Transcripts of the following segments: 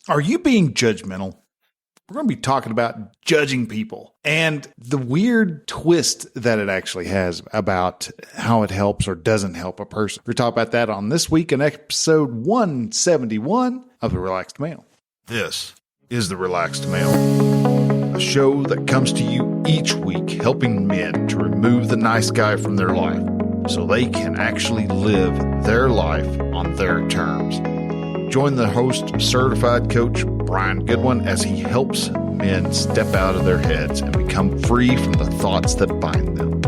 Are you being judgmental? We're going to be talking about judging people and the weird twist that it actually has about how it helps or doesn't help a person. We're talking about that on This Week in episode 171 of The Relaxed Male. This is The Relaxed Male, a show that comes to you each week helping men to remove the nice guy from their life so they can actually live their life on their terms. Join the host, certified coach Brian Goodwin, as he helps men step out of their heads and become free from the thoughts that bind them.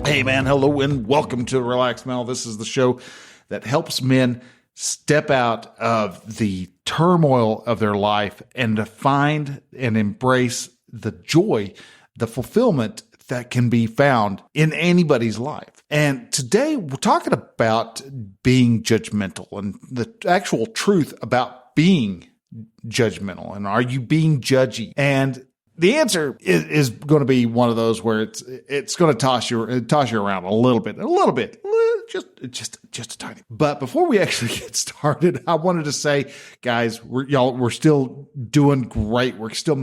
Hey man, hello and welcome to Relaxed Male. This is the show that helps men step out of the turmoil of their life and to find and embrace the joy, the fulfillment that can be found in anybody's life. And today we're talking about being judgmental and the actual truth about being judgmental. And are you being judgy? And the answer is going to be one of those where it's going to toss you around a little bit, just a tiny. But before we actually get started, I wanted to say, guys, we're still doing great. We're still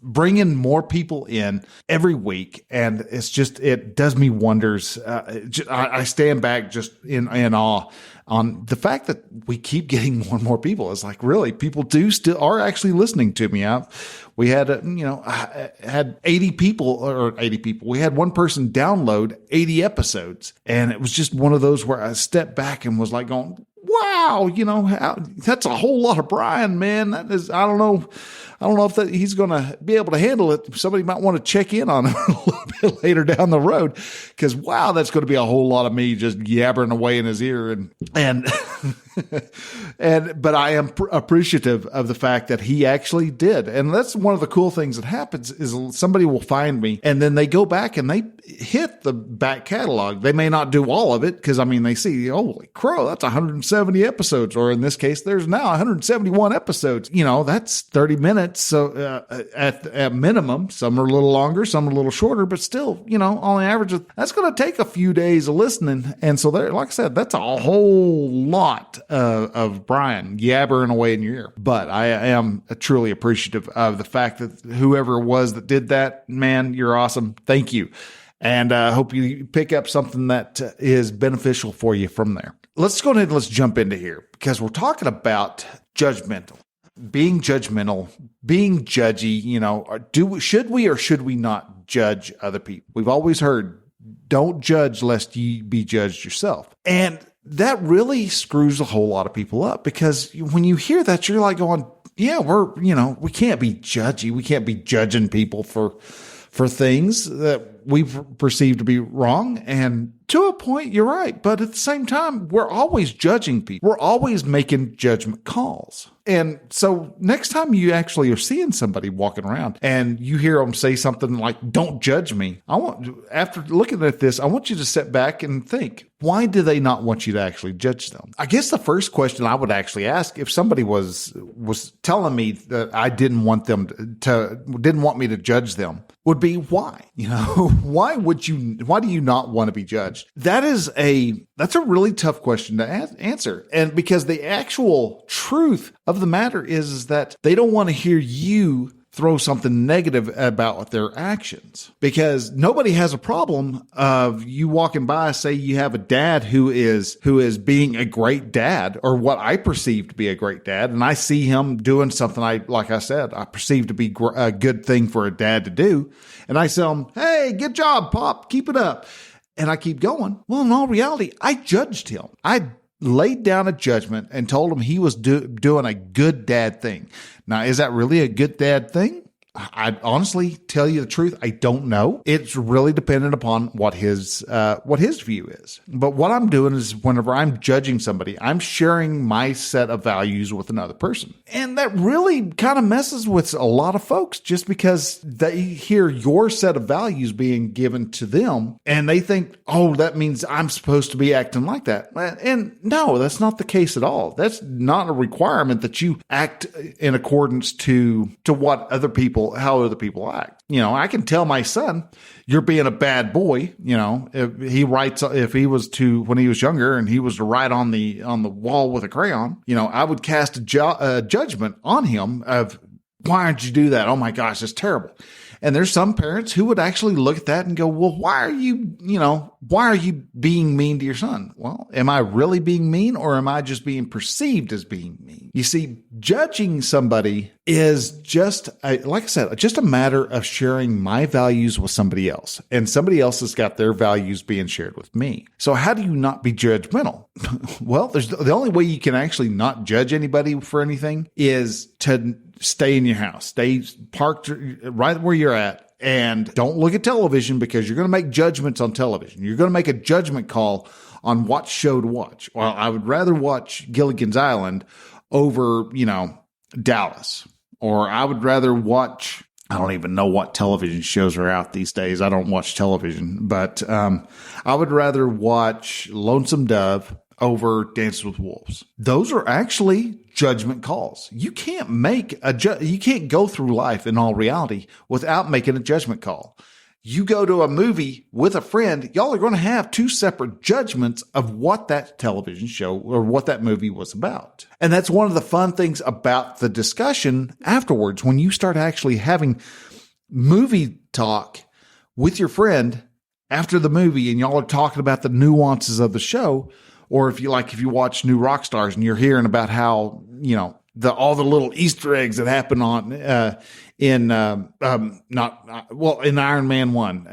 bringing more people in every week, and it does me wonders. I stand back just in awe on the fact that we keep getting more and more people. It's like, really, people are actually listening to me. We had, I had 80 people. We had one person download 80 episodes. And it was just one of those where I stepped back and was like going, wow, that's a whole lot of Brian, man. That is, I don't know if he's going to be able to handle it. Somebody might want to check in on him a little bit later down the road, because wow, that's going to be a whole lot of me just yabbering away in his ear. But I am appreciative of the fact that he actually did. And that's one of the cool things that happens is somebody will find me and then they go back and they hit the back catalog. They may not do all of it because, they see, holy crow, that's 170 episodes. Or in this case, there's now 171 episodes. That's 30 minutes. So at minimum, some are a little longer, some are a little shorter, but still, on the average, that's going to take a few days of listening. And so there, like I said, that's a whole lot of Brian yabbering away in your ear. But I am truly appreciative of the fact that whoever it was that did that, man, you're awesome. Thank you. And I hope you pick up something that is beneficial for you from there. Let's go ahead and let's jump into here because we're talking about judgmental, being judgmental, being judgy. Should we or should we not judge other people? We've always heard, don't judge lest ye be judged yourself. And that really screws a whole lot of people up because when you hear that, you're like going, yeah, we can't be judgy. We can't be judging people for things that we've perceived to be wrong. And to a point, you're right. But at the same time, we're always judging people. We're always making judgment calls. And so next time you actually are seeing somebody walking around and you hear them say something like, don't judge me. After looking at this, I want you to sit back and think, why do they not want you to actually judge them? I guess the first question I would actually ask if somebody was telling me that I didn't want me to judge them would be why? Why do you not want to be judged? That's a really tough question to answer. And because the actual truth of the matter is that they don't want to hear you throw something negative about their actions, because nobody has a problem of you walking by, say you have a dad who is being a great dad, or what I perceive to be a great dad. And I see him doing something I perceive to be a good thing for a dad to do. And I tell him, hey, good job, Pop, keep it up. And I keep going. Well, in all reality, I judged him. I laid down a judgment and told him he was doing a good dad thing. Now, is that really a good dad thing? I honestly tell you the truth, I don't know. It's really dependent upon what his view is. But what I'm doing is whenever I'm judging somebody, I'm sharing my set of values with another person. And that really kind of messes with a lot of folks just because they hear your set of values being given to them and they think, oh, that means I'm supposed to be acting like that. And no, that's not the case at all. That's not a requirement that you act in accordance to what other people other people act. I can tell my son, you're being a bad boy. If he was to, when he was younger and he was to write on the wall with a crayon, I would cast a judgment on him of, why aren't you do that? Oh my gosh, that's terrible. And there's some parents who would actually look at that and go, well, why are you being mean to your son? Well, am I really being mean, or am I just being perceived as being mean? You see, judging somebody is just, like I said, just a matter of sharing my values with somebody else, and somebody else has got their values being shared with me. So how do you not be judgmental? Well, the only way you can actually not judge anybody for anything is to stay in your house, stay parked right where you're at, and don't look at television, because you're going to make judgments on television. You're going to make a judgment call on what show to watch. Well, I would rather watch Gilligan's Island over, Dallas, or I would rather watch, I don't even know what television shows are out these days. I don't watch television, but I would rather watch Lonesome Dove over Dances with Wolves. Those are actually judgment calls. You can't you can't go through life in all reality without making a judgment call. You go to a movie with a friend, y'all are going to have two separate judgments of what that television show or what that movie was about. And that's one of the fun things about the discussion afterwards, when you start actually having movie talk with your friend after the movie, and y'all are talking about the nuances of the show. Or if you watch New Rock Stars and you're hearing about how, all the little Easter eggs that happen in Iron Man 1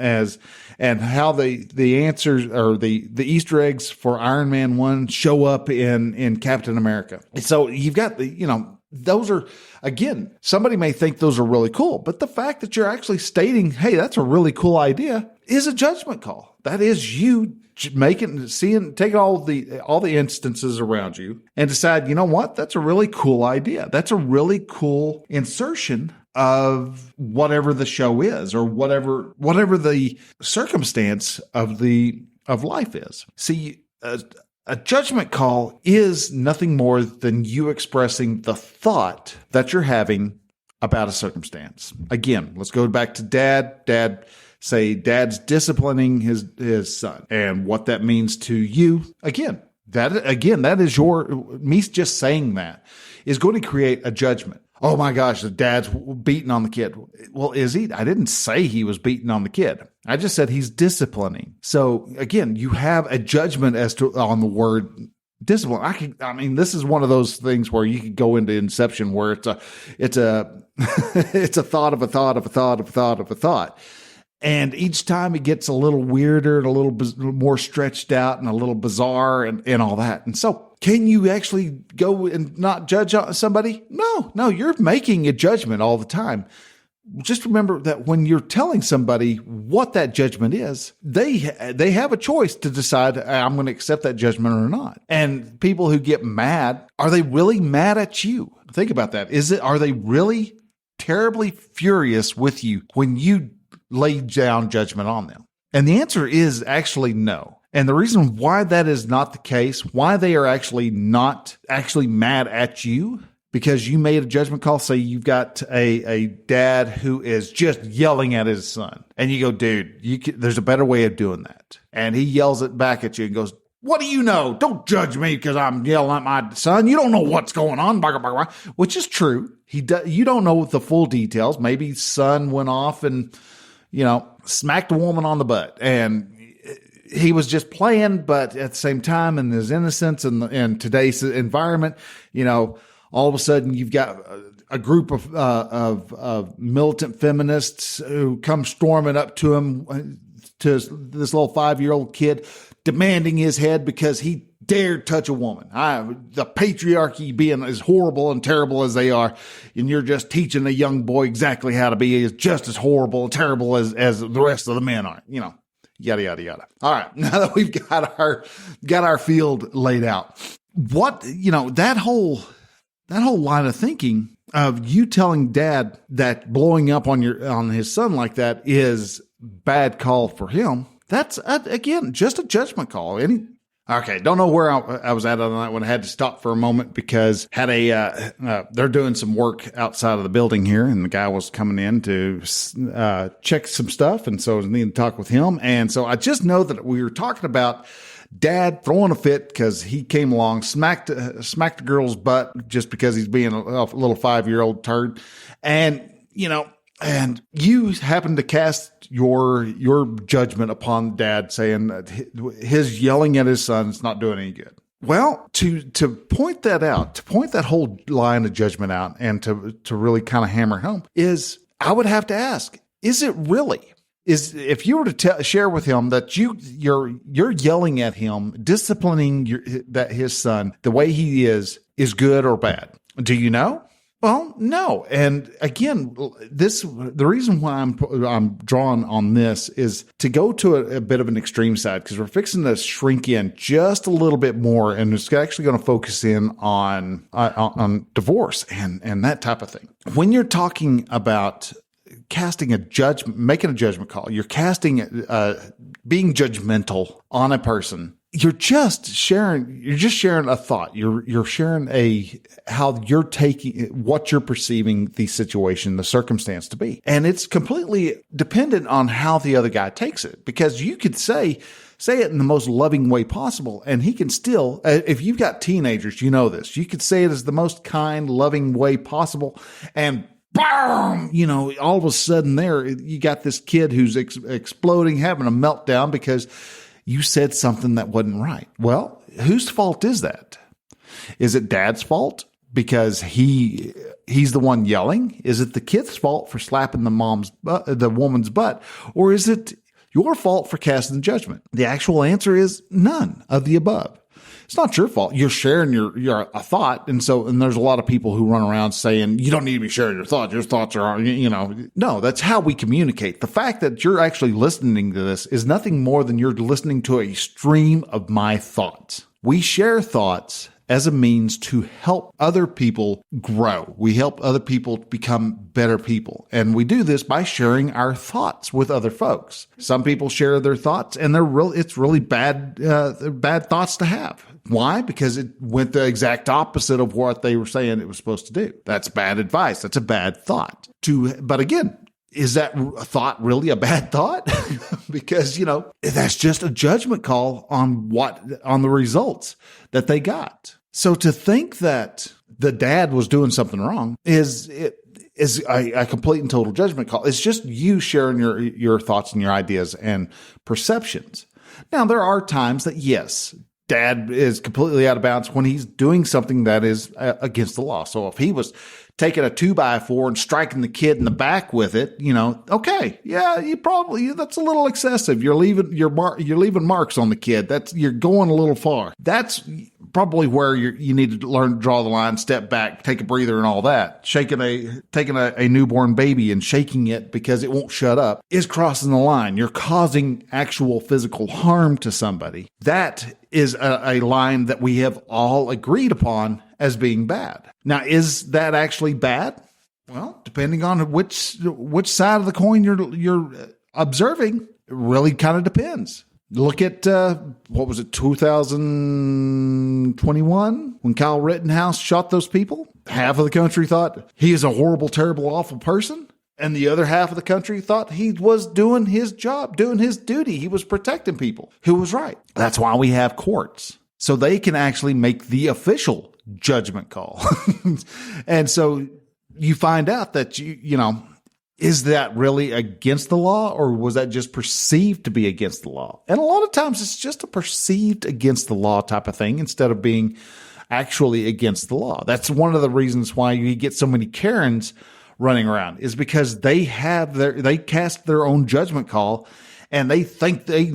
and how the answers or the Easter eggs for Iron Man 1 show up in Captain America. And so you've got those are, again, somebody may think those are really cool, but the fact that you're actually stating, hey, that's a really cool idea, is a judgment call. That is you taking all the instances around you and decide, you know what, that's a really cool idea. That's a really cool insertion of whatever the show is, or whatever the circumstance of life is. See, a judgment call is nothing more than you expressing the thought that you're having about a circumstance. Again, let's go back to dad. Say dad's disciplining his son, and what that means to you. That is me just saying that is going to create a judgment. Oh my gosh, the dad's beating on the kid. Well, is he? I didn't say he was beating on the kid. I just said he's disciplining. So again, you have a judgment on the word discipline. This is one of those things where you could go into Inception, where it's a it's a thought of a thought of a thought of a thought of a thought. And each time it gets a little weirder and a little more stretched out and a little bizarre and all that. And so can you actually go and not judge somebody? No, you're making a judgment all the time. Just remember that when you're telling somebody what that judgment is, they have a choice to decide, I'm going to accept that judgment or not. And people who get mad, are they really mad at you? Think about that. Are they really terribly furious with you when you lay down judgment on them? And the answer is actually no. And the reason why that is not the case, why they are actually not actually mad at you, because you made a judgment call. Say you've got a dad who is just yelling at his son, and you go, dude, there's a better way of doing that. And he yells it back at you and goes, what do you know? Don't judge me because I'm yelling at my son. You don't know what's going on, which is true. You don't know the full details. Maybe son went off and smacked a woman on the butt, and he was just playing, but at the same time, in his innocence and in today's environment, all of a sudden you've got a group of militant feminists who come storming up to him, to this little 5-year-old kid, demanding his head because he dared touch a woman. The patriarchy being as horrible and terrible as they are, and you're just teaching a young boy exactly how to be just as horrible and terrible as the rest of the men are. Yada yada yada. All right, now that we've got our field laid out, that whole line of thinking of you telling dad that blowing up on his son like that is bad call for him. That's again just a judgment call. Okay, don't know where I was at on that one. I had to stop for a moment because they're doing some work outside of the building here, and the guy was coming in to check some stuff, and so I needed to talk with him. And so I just know that we were talking about Dad throwing a fit because he came along, smacked the girl's butt just because he's being a little 5-year-old turd, and and you happen to cast your judgment upon Dad, saying that his yelling at his son is not doing any good. Well, to point that out, to point that whole line of judgment out, and to really kind of hammer home, is I would have to ask: is it really? If you were to share with him that you're yelling at him, disciplining his son the way he is good or bad? Do you know? Well, no. And again, the reason why I'm drawn on this is to go to a bit of an extreme side, because we're fixing to shrink in just a little bit more, and it's actually going to focus in on divorce and that type of thing. When you're talking about casting a judgment, making a judgment call, you're casting being judgmental on a person. You're just sharing a thought. You're sharing how you're taking what you're perceiving the situation, the circumstance to be. And it's completely dependent on how the other guy takes it, because you could say it in the most loving way possible, and he can still, if you've got teenagers, you know this, you could say it as the most kind, loving way possible, and boom, all of a sudden there, you got this kid who's exploding, having a meltdown because you said something that wasn't right. Well, whose fault is that? Is it Dad's fault because he's the one yelling? Is it the kid's fault for slapping the woman's butt? Or is it your fault for casting judgment? The actual answer is none of the above. It's not your fault. You're sharing your thought. And there's a lot of people who run around saying, you don't need to be sharing your thoughts. Your thoughts are, no, that's how we communicate. The fact that you're actually listening to this is nothing more than you're listening to a stream of my thoughts. We share thoughts as a means to help other people grow. We help other people become better people. And we do this by sharing our thoughts with other folks. Some people share their thoughts, and it's really bad thoughts to have. Why? Because it went the exact opposite of what they were saying it was supposed to do. That's bad advice. That's a bad thought. But again, is that thought really a bad thought? Because, that's just a judgment call on the results that they got. So to think that the dad was doing something wrong is a complete and total judgment call. It's just you sharing your thoughts and your ideas and perceptions. Now, there are times that, yes, Dad is completely out of bounds when he's doing something that is against the law. So if he was taking a 2x4 and striking the kid in the back with it, okay, yeah, that's a little excessive. You're leaving marks on the kid. You're going a little far. That's probably where you need to learn to draw the line, step back, take a breather, and all that. Taking a newborn baby and shaking it because it won't shut up is crossing the line. You're causing actual physical harm to somebody. That is a line that we have all agreed upon as being bad. Now, is that actually bad? Well, depending on which side of the coin you're observing, it really kind of depends. Look at, 2021 when Kyle Rittenhouse shot those people? Half of the country thought he is a horrible, terrible, awful person. And the other half of the country thought he was doing his job, doing his duty. He was protecting people. Who was right? That's why we have courts. So they can actually make the official judgment call. And so you find out that, is that really against the law, or was that just perceived to be against the law? And a lot of times it's just a perceived against the law type of thing instead of being actually against the law. That's one of the reasons why you get so many Karens running around, is because they cast their own judgment call, and they think they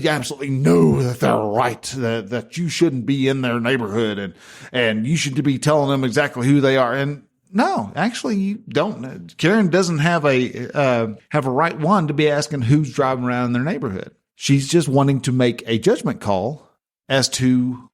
absolutely know that they're right, that you shouldn't be in their neighborhood and you should be telling them exactly who they are. And no, actually you don't. Karen doesn't have a right one to be asking who's driving around in their neighborhood. She's just wanting to make a judgment call as to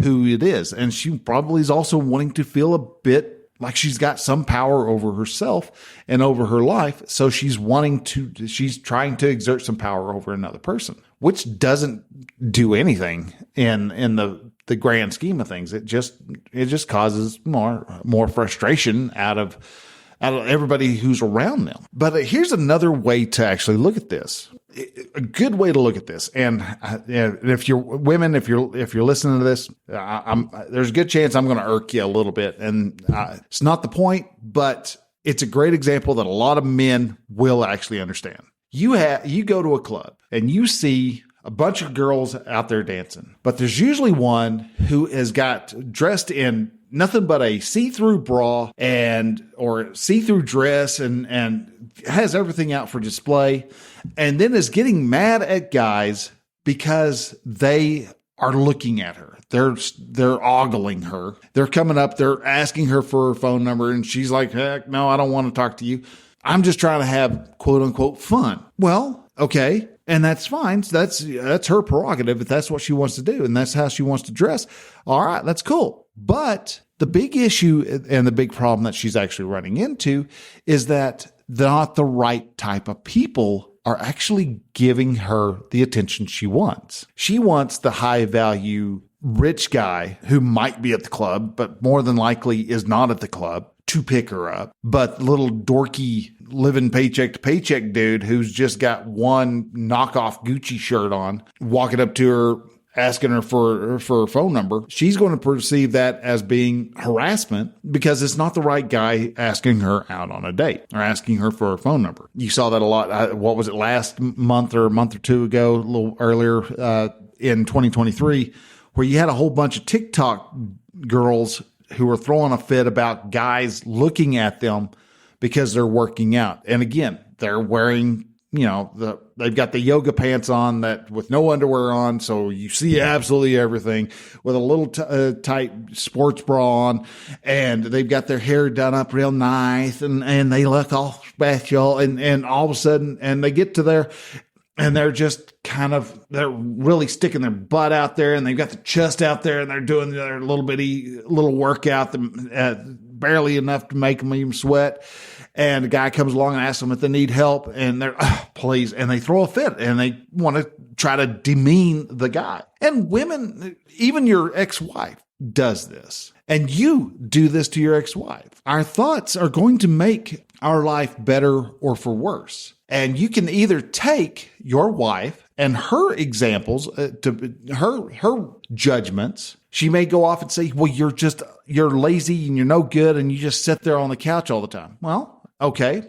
who it is. And she probably is also wanting to feel a bit like she's got some power over herself and over her life. So she's trying to exert some power over another person. which doesn't do anything in the grand scheme of things. It just causes more frustration out of everybody who's around them. But here's another way to actually look at this. A good way to look at this. And if you're women, if you're listening to this, there's a good chance I'm going to irk you a little bit. And it's not the point, but it's a great example that a lot of men will actually understand. You go to a club and you see a bunch of girls out there dancing, but there's usually one who has got dressed in nothing but a see-through bra or see-through dress and has everything out for display, and then is getting mad at guys because they are looking at her. They're ogling her. They're coming up, they're asking her for her phone number, and she's like, heck no, I don't want to talk to you. I'm just trying to have quote unquote fun. Well, okay. And that's fine. That's her prerogative if that's what she wants to do and that's how she wants to dress. All right, that's cool. But the big issue and the big problem that she's actually running into is that not the right type of people are actually giving her the attention she wants. She wants the high value rich guy who might be at the club, but more than likely is not at the club, to pick her up. But little dorky living paycheck to paycheck dude who's just got one knockoff Gucci shirt on, walking up to her, asking her for her phone number, she's going to perceive that as being harassment because it's not the right guy asking her out on a date or asking her for her phone number. You saw that a lot. What was it, last month or a month or two ago, a little earlier in 2023, where you had a whole bunch of TikTok girls who were throwing a fit about guys looking at them because they're working out. And again, they're wearing, they've got the yoga pants on that with no underwear on. So you see absolutely everything, with a little tight sports bra on, and they've got their hair done up real nice and they look all special. And all of a sudden, and they get to there and they're just they're really sticking their butt out there, and they've got the chest out there, and they're doing their little workout, barely enough to make them even sweat. And a guy comes along and asks them if they need help, and they're, please. And they throw a fit, and they want to try to demean the guy. And women, even your ex-wife does this. And you do this to your ex-wife. Our thoughts are going to make our life better or for worse. And you can either take your wife and her examples, to her judgments. She may go off and say, well, you're lazy and you're no good and you just sit there on the couch all the time. Well, okay.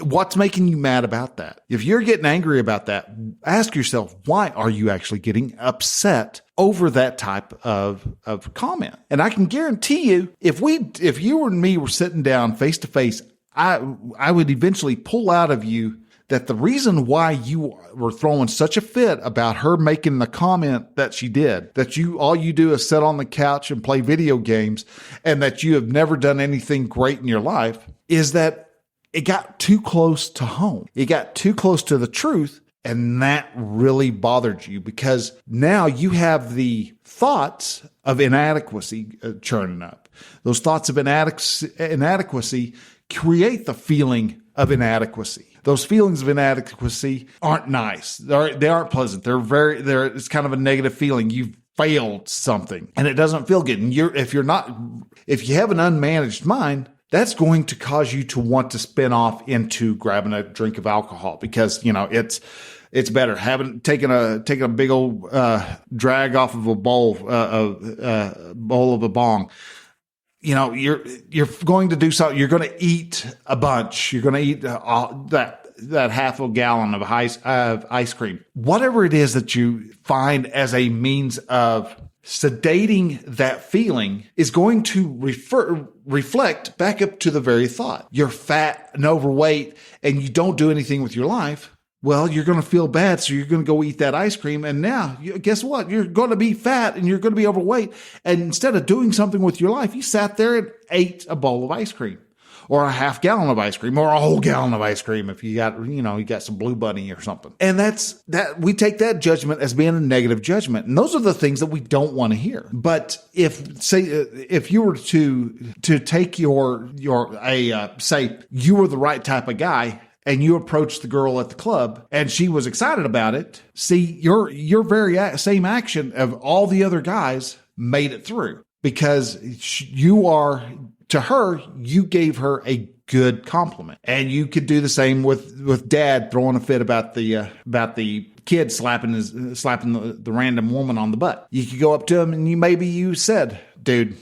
What's making you mad about that? If you're getting angry about that, ask yourself, why are you actually getting upset over that type of comment? And I can guarantee you, if you and me were sitting down face to face, I would eventually pull out of you that the reason why you were throwing such a fit about her making the comment that she did, that all you do is sit on the couch and play video games, and that you have never done anything great in your life, is that it got too close to home. It got too close to the truth, and that really bothered you because now you have the thoughts of inadequacy churning up. Those thoughts of inadequacy create the feeling of inadequacy. Those feelings of inadequacy aren't nice. They aren't pleasant. It's kind of a negative feeling. You've failed something and it doesn't feel good. And if you have an unmanaged mind, that's going to cause you to want to spin off into grabbing a drink of alcohol because, it's better taking a big old drag off of a bowl of a bong. You're going to do something. You're going to eat a bunch. You're going to eat that half a gallon of ice cream. Whatever it is that you find as a means of sedating that feeling is going to reflect back up to the very thought. You're fat and overweight and you don't do anything with your life. Well, you're going to feel bad, so you're going to go eat that ice cream. And now, guess what? You're going to be fat and you're going to be overweight. And instead of doing something with your life, you sat there and ate a bowl of ice cream or a half gallon of ice cream or a whole gallon of ice cream if you got some Blue Bunny or something. And we take that judgment as being a negative judgment. And those are the things that we don't want to hear. But if you were to take say you were the right type of guy, and you approached the girl at the club and she was excited about it, see, your very same action of all the other guys made it through because to her, you gave her a good compliment. And you could do the same with dad throwing a fit about the kid slapping the random woman on the butt. You could go up to him and you said, dude,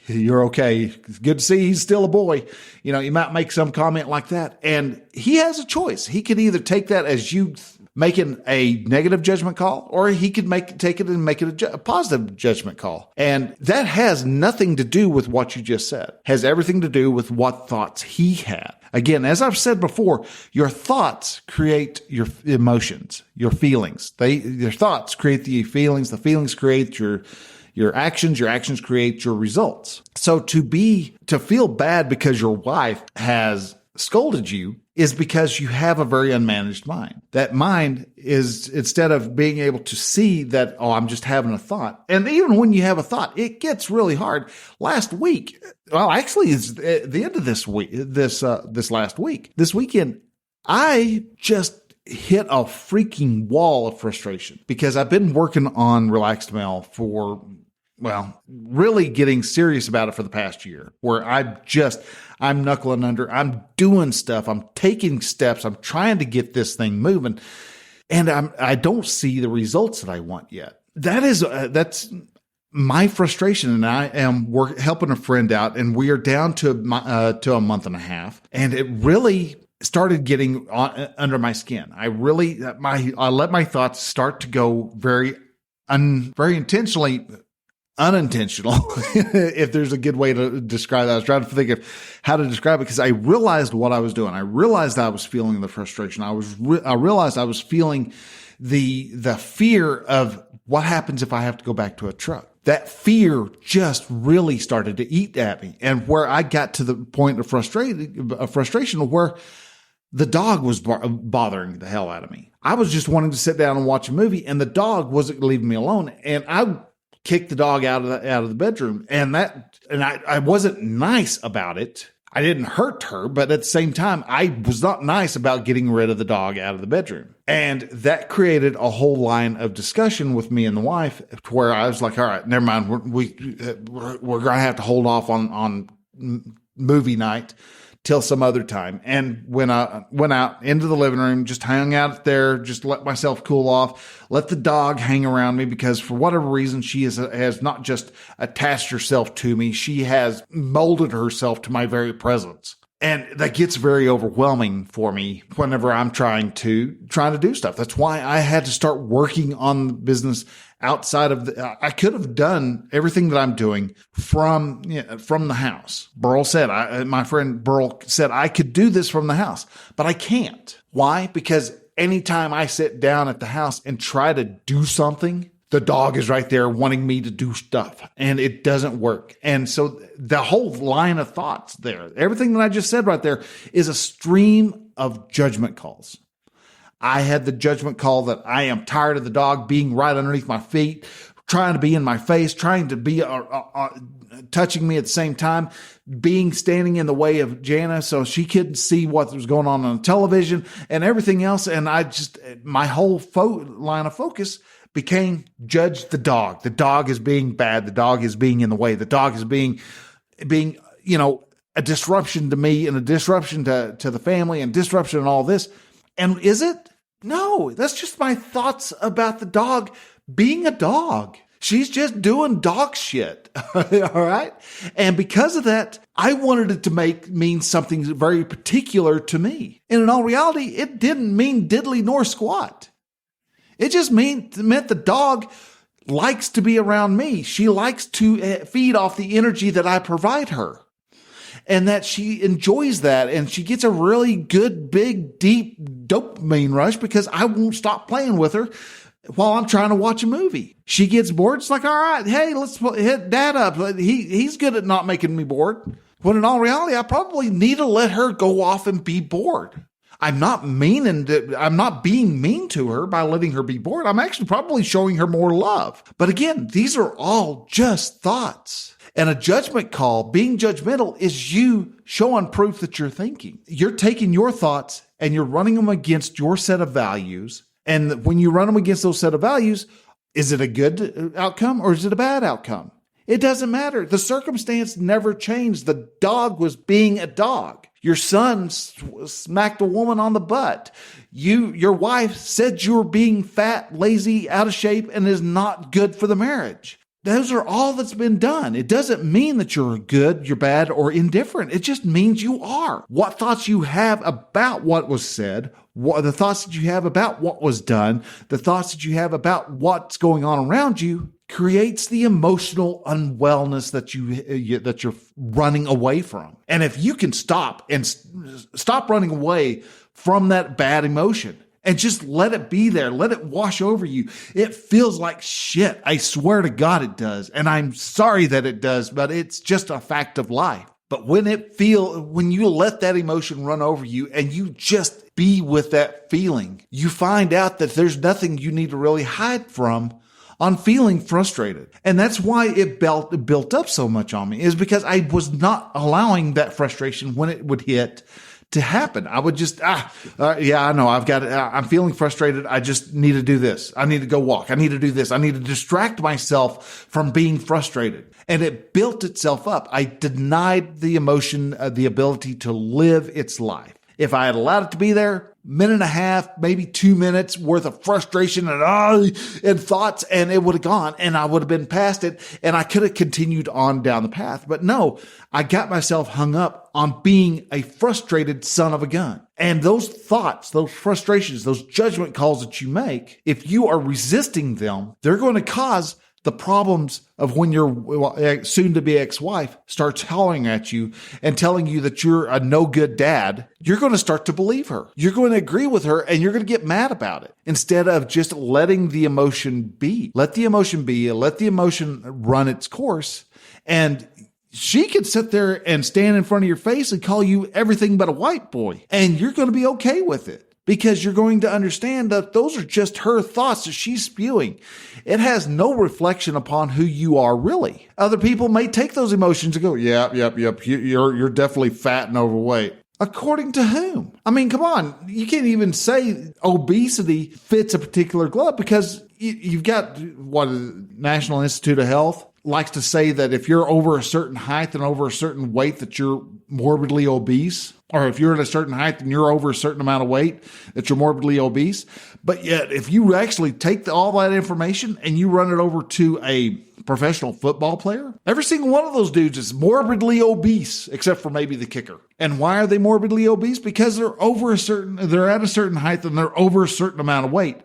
you're okay. It's good to see he's still a boy. You might make some comment like that. And he has a choice. He could either take that as you making a negative judgment call, or he could take it and make it a positive judgment call. And that has nothing to do with what you just said. It has everything to do with what thoughts he had. Again, as I've said before, your thoughts create your emotions, your feelings. Your thoughts create the feelings create your actions create your results. So to feel bad because your wife has scolded you is because you have a very unmanaged mind. That mind is, instead of being able to see that, oh, I'm just having a thought. And even when you have a thought, it gets really hard. Last week, well, actually it's at the end of this weekend, I just hit a freaking wall of frustration because I've been working on Relaxed Mel for, well, really getting serious about it for the past year, where I'm knuckling under, I'm doing stuff, I'm taking steps, I'm trying to get this thing moving, and I don't see the results that I want yet. That's my frustration, and I am helping a friend out, and we are down to a month and a half, and it really started getting under my skin. I let my thoughts start to go very intentionally. Unintentional, if there's a good way to describe that. I was trying to think of how to describe it because I realized what I was doing. I realized I was feeling the frustration. I realized I was feeling the fear of what happens if I have to go back to a truck. That fear just really started to eat at me. And where I got to the point of frustration where the dog was bothering the hell out of me. I was just wanting to sit down and watch a movie, and the dog wasn't leaving me alone. And I kicked the dog out of the bedroom, and I wasn't nice about it. I didn't hurt her, but at the same time, I was not nice about getting rid of the dog out of the bedroom. And that created a whole line of discussion with me and the wife, to where I was like, all right, never mind. We're going to have to hold off on movie night till some other time. And when I went out into the living room, just hung out there, just let myself cool off, let the dog hang around me, because for whatever reason, she has not just attached herself to me, she has molded herself to my very presence. And that gets very overwhelming for me whenever I'm trying to do stuff. That's why I had to start working on the business outside of I could have done everything that I'm doing from the house. My friend Burl said I could do this from the house, but I can't. Why? Because anytime I sit down at the house and try to do something, the dog is right there wanting me to do stuff, and it doesn't work. And so the whole line of thoughts there, everything that I just said right there, is a stream of judgment calls. I had the judgment call that I am tired of the dog being right underneath my feet, trying to be in my face, trying to be touching me at the same time, standing in the way of Jana so she couldn't see what was going on television and everything else. And my whole line of focus became judge the dog. The dog is being bad. The dog is being in the way. The dog is being a disruption to me and a disruption to the family and disruption and all this. And is it? No, that's just my thoughts about the dog being a dog. She's just doing dog shit. All right. And because of that, I wanted it to mean something very particular to me. And in all reality, it didn't mean diddly nor squat. It just meant the dog likes to be around me. She likes to feed off the energy that I provide her. And that she enjoys that, and she gets a really good, big, deep dopamine rush because I won't stop playing with her while I'm trying to watch a movie. She gets bored. It's like, all right, hey, let's hit Dad up. He's good at not making me bored. When in all reality, I probably need to let her go off and be bored. I'm not I'm not being mean to her by letting her be bored. I'm actually probably showing her more love. But again, these are all just thoughts. And a judgment call, being judgmental, is you showing proof that you're thinking. You're taking your thoughts and you're running them against your set of values. And when you run them against those set of values, is it a good outcome or is it a bad outcome? It doesn't matter. The circumstance never changed. The dog was being a dog. Your son smacked a woman on the butt. Your wife said you were being fat, lazy, out of shape, and is not good for the marriage. Those are all that's been done. It doesn't mean that you're good, you're bad, or indifferent. It just means you are. What thoughts you have about what was said, the thoughts that you have about what was done, the thoughts that you have about what's going on around you creates the emotional unwellness that you're running away from. And if you can stop running away from that bad emotion, and just let it be there. Let it wash over you. It feels like shit. I swear to God it does. And I'm sorry that it does, but it's just a fact of life. But when you let that emotion run over you and you just be with that feeling, you find out that there's nothing you need to really hide from on feeling frustrated. And that's why it built up so much on me, is because I was not allowing that frustration when it would hit to happen. I would just, I know I'm feeling frustrated. I just need to do this. I need to go walk. I need to do this. I need to distract myself from being frustrated. And it built itself up. I denied the emotion, the ability to live its life. If I had allowed it to be there, minute and a half, maybe 2 minutes worth of frustration and thoughts, and it would have gone and I would have been past it and I could have continued on down the path. But no, I got myself hung up on being a frustrated son of a gun. And those thoughts, those frustrations, those judgment calls that you make, if you are resisting them, they're going to cause the problems of when your soon-to-be ex-wife starts hollering at you and telling you that you're a no-good dad. You're going to start to believe her. You're going to agree with her, and you're going to get mad about it instead of just letting the emotion be. Let the emotion be. Let the emotion run its course. And she can sit there and stand in front of your face and call you everything but a white boy, and you're going to be okay with it. Because you're going to understand that those are just her thoughts that she's spewing. It has no reflection upon who you are really. Other people may take those emotions and go, yep. You're definitely fat and overweight. According to whom? I mean, come on. You can't even say obesity fits a particular glove because you've got National Institute of Health likes to say that if you're over a certain height and over a certain weight that you're morbidly obese. Or if you're at a certain height and you're over a certain amount of weight, that you're morbidly obese. But yet, if you actually take all that information and you run it over to a professional football player, every single one of those dudes is morbidly obese, except for maybe the kicker. And why are they morbidly obese? Because they're at a certain height and they're over a certain amount of weight.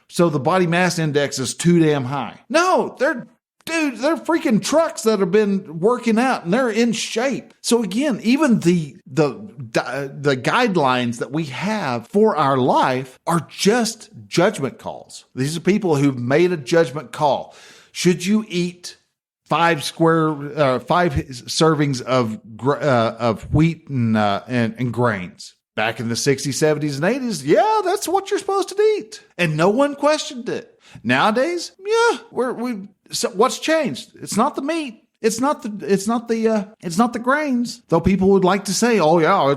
So the body mass index is too damn high. No, they're freaking trucks that have been working out and they're in shape. So again, even the guidelines that we have for our life are just judgment calls. These are people who've made a judgment call. Should you eat 5 servings of wheat and grains? Back in the 60s, 70s, and 80s, yeah, that's what you're supposed to eat. And no one questioned it. Nowadays, yeah, so what's changed? It's not the meat. It's not the grains. Though people would like to say, oh yeah,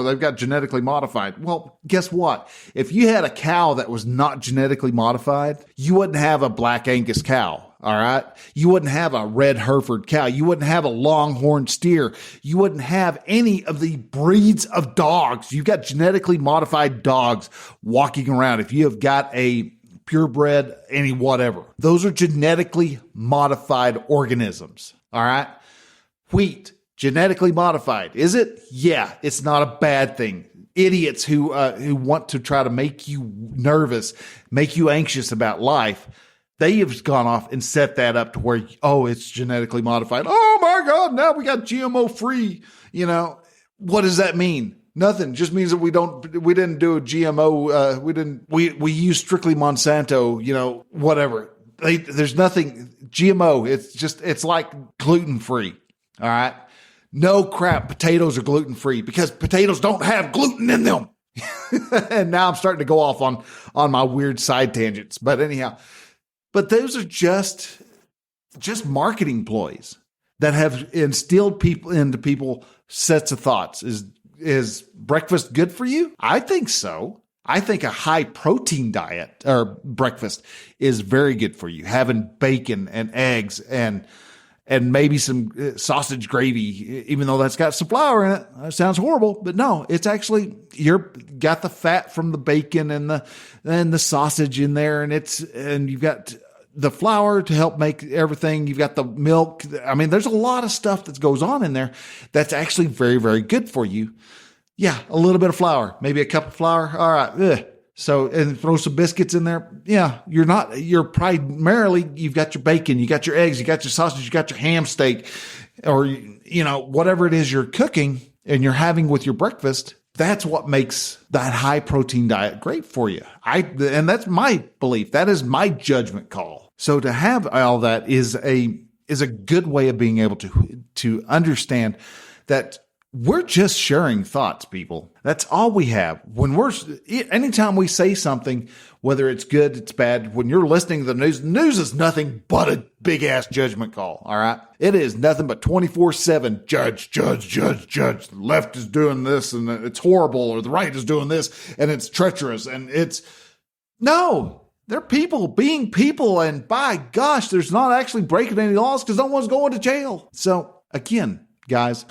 they've got genetically modified. Well, guess what? If you had a cow that was not genetically modified, you wouldn't have a black Angus cow. All right. You wouldn't have a red Hereford cow. You wouldn't have a longhorn steer. You wouldn't have any of the breeds of dogs. You've got genetically modified dogs walking around. If you have got a purebred, any whatever, those are genetically modified organisms. All right. Wheat, genetically modified. Is it? Yeah, it's not a bad thing. Idiots who want to try to make you nervous, make you anxious about life, they have gone off and set that up to where, it's genetically modified. Oh my God, now we got GMO free. What does that mean? Nothing. Just means that we didn't do a GMO. We use strictly Monsanto, whatever. There's nothing GMO. It's like gluten free. All right. No crap. Potatoes are gluten free because potatoes don't have gluten in them. And now I'm starting to go off on my weird side tangents. But anyhow, but those are just marketing ploys that have instilled into people sets of thoughts. Is breakfast good for you? I think so. I think a high protein diet or breakfast is very good for you. Having bacon and eggs and maybe some sausage gravy, even though that's got some flour in it. That sounds horrible, but no, it's actually, you're got the fat from the bacon and the sausage in there, and you've got the flour to help make everything. You've got the milk. I mean, there's a lot of stuff that goes on in there that's actually very, very good for you. Yeah, a little bit of flour, maybe a cup of flour. All right. Ugh. So, and throw some biscuits in there. Yeah, you're primarily, you've got your bacon, you got your eggs, you got your sausage, you got your ham steak, or, whatever it is you're cooking and you're having with your breakfast. That's what makes that high protein diet great for you. And that's my belief. That is my judgment call. So to have all that is a good way of being able to understand that we're just sharing thoughts, people. That's all we have. Anytime we say something, whether it's good, it's bad, when you're listening to the news is nothing but a big ass judgment call. All right. It is nothing but 24/7 judge. The left is doing this and it's horrible, or the right is doing this and it's treacherous. And no, they're people being people. And by gosh, there's not actually breaking any laws because no one's going to jail. So again, guys,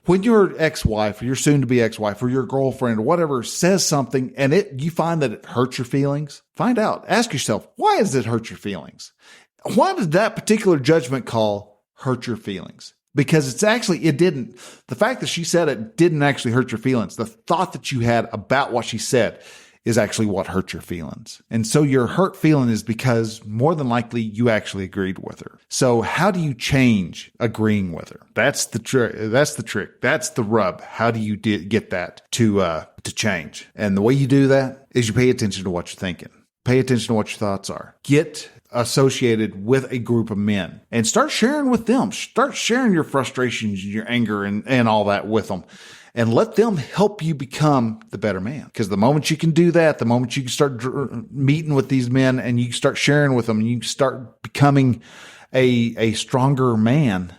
when your ex-wife or your soon-to-be ex-wife or your girlfriend or whatever says something and you find that it hurts your feelings, find out. Ask yourself, why does it hurt your feelings? Why did that particular judgment call hurt your feelings? Because it didn't. The fact that she said it didn't actually hurt your feelings. The thought that you had about what she said is actually what hurt your feelings. And so your hurt feeling is because more than likely you actually agreed with her. So how do you change agreeing with her? That's the trick. That's the rub. How do you get that to change? And the way you do that is you pay attention to what you're thinking. Pay attention to what your thoughts are. Get associated with a group of men and start sharing with them. Start sharing your frustrations, your anger, and all that with them. And let them help you become the better man. Because the moment you can do that, the moment you can start meeting with these men and you start sharing with them, you start becoming a stronger man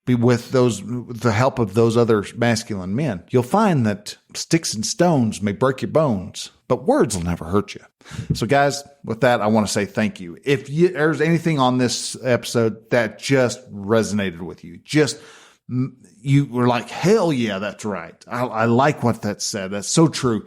with the help of those other masculine men, you'll find that sticks and stones may break your bones, but words will never hurt you. So guys, with that, I want to say thank you. If there's anything on this episode that just resonated with you, you were like, hell yeah, that's right. I like what that said. That's so true.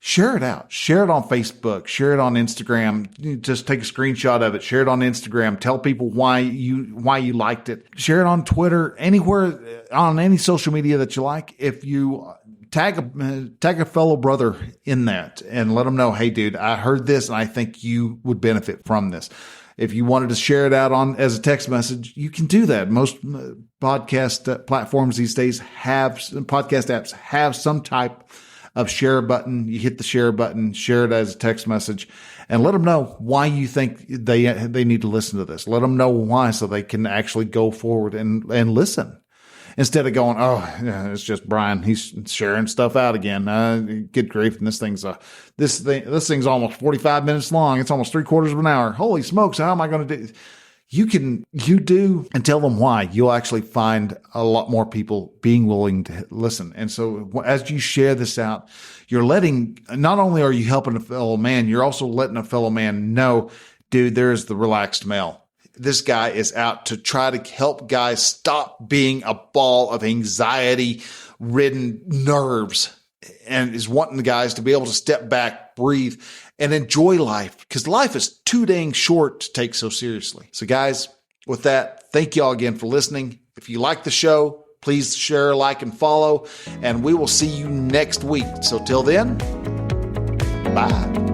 Share it out. Share it on Facebook. Share it on Instagram. Just take a screenshot of it. Share it on Instagram. Tell people why you liked it. Share it on Twitter, anywhere, on any social media that you like. If you tag a fellow brother in that and let them know, hey, dude, I heard this and I think you would benefit from this. If you wanted to share it out as a text message, you can do that. Most podcast platforms these days podcast apps have some type of share button. You hit the share button, share it as a text message, and let them know why you think they need to listen to this. Let them know why, so they can actually go forward and listen. Instead of going, oh, yeah, it's just Brian. He's sharing stuff out again. Good grief. And this thing's almost 45 minutes long. It's almost 3/4 of an hour. Holy smokes. How am I going to do? You do and tell them why. You'll actually find a lot more people being willing to listen. And so as you share this out, not only are you helping a fellow man, you're also letting a fellow man know, dude, there's the relaxed male. This guy is out to try to help guys stop being a ball of anxiety-ridden nerves, and is wanting the guys to be able to step back, breathe, and enjoy life, because life is too dang short to take so seriously. So guys, with that, thank you all again for listening. If you like the show, please share, like, and follow, and we will see you next week. So till then, bye.